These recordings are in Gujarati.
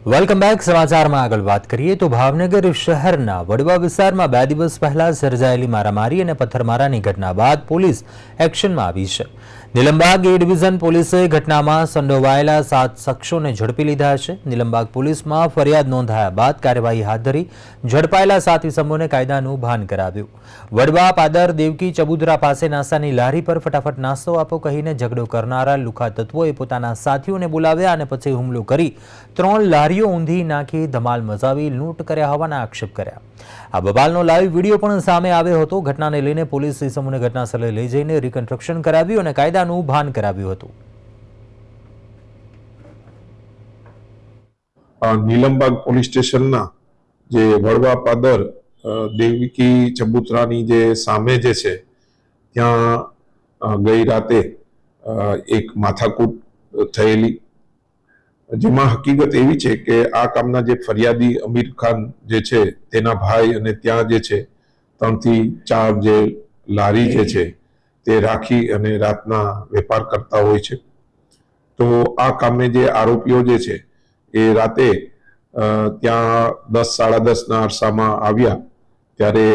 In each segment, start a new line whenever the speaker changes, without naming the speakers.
Welcome back. સમાચારમાં આગળ વાત કરીએ તો ભાવનગર શહેરના વડવા વિસ્તારમાં 2 દિવસ પહેલા સર્જાયેલી મારામારી અને પથ્થરમારાની ઘટના બાદ પોલીસ એક્શનમાં આવી છે. નિલમબાગ એ ડિવિઝન પોલીસે ઘટનામાં સંડોવાયેલા 7 શખ્સોને ઝડપી લીધા છે. નિલમબાગ પોલીસમાં ફરિયાદ નોંધાયા બાદ કાર્યવાહી હાથ ધરી ઝડપાયેલા 7 ઇસમોને કાયદાનું ભાન કરાવ્યું. વડવા પાદર દેવકી ચબુતરા પાસે નાસ્તાની લારી પર ફટાફટ નાસ્તો આપો કહીને ઝઘડો કરનારા લુખા તત્વોએ પોતાના સાથીઓને બોલાવ્યા અને પછી હુમલો કરી 3 લારીઓ ઊંધી નાખી ધમાલ મચાવી લૂંટ કર્યા હોવાના આક્ષેપ કર્યા. આ બબાલનો લાઈવ વિડીયો પણ સામે આવ્યો હતો. ઘટનાને લઈને પોલીસ ઇસમોને ઘટનાસ્થળે લઈ જઈને રિકન્સ્ટ્રક્શન કરાવ્યું અને કાયદાનું ભાન કરાવ્યું હતું.
નીલમબાગ પોલીસ સ્ટેશનના જે વડવા પાદર દેવકી ચબુતરાની જે સામે જે છે ત્યાં ગઈ રાતે એક માથાકૂટ થયેલી, જેમાં હકીકત એવી છે કે આ કામના જે ફરિયાદી અમીર ખાન જે છે તેના ભાઈ અને ત્યાં જે છે 3 થી 4 જે લારી જે છે તે રાખી અને રાતના વેપાર કરતા હોય છે. તો આ કામે જે આરોપીઓ જે છે એ રાતે ત્યાં 10-10:30 ના અરસામાં આવ્યા ત્યારે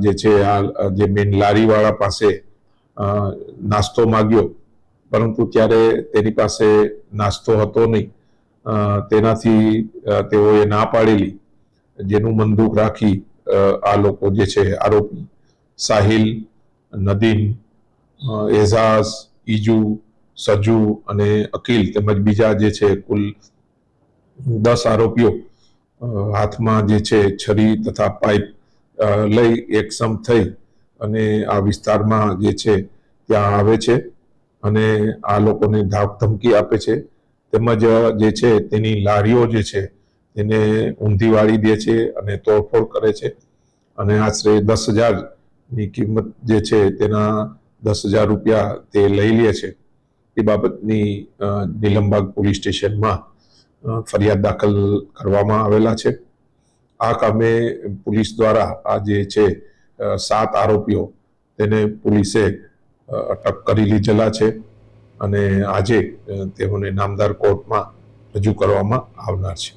જે છે આ જે મેન લારીવાળા પાસે નાસ્તો માગ્યો, પરંતુ ત્યારે તેની પાસે નાસ્તો હતો નહીં. તેનાથી તેઓએ ના પાડેલી, જેનું બંદૂક રાખી આ લોકો જે છે આરોપી સાહિલ, નદીમ, એઝાઝ, ઈજુ, સજુ અને અકીલ તેમજ બીજા જે છે કુલ 10 આરોપીઓ હાથમાં જે છે છરી તથા પાઇપ લઈ એકસમ થઈ અને આ વિસ્તારમાં જે છે ત્યાં આવે છે અને આ લોકોને ધાક ધમકી આપે છે, તેમજ જે છે તેની લારીઓ જે છે તેને ઊંધી વાળી દે છે અને તોડફોડ કરે છે અને આશરે 10,000ની કિંમત જે છે તેના 10,000 રૂપિયા તે લઈ લે છે. એ બાબતની નીલમબાગ પોલીસ સ્ટેશનમાં ફરિયાદ દાખલ કરવામાં આવેલા છે. આ કામે પોલીસ દ્વારા આ જે છે 7 આરોપીઓ તેને પોલીસે અટક કરી લીધેલા છે અને આજે તેઓને નામદાર કોર્ટમાં રજૂ કરવામાં આવનાર છે.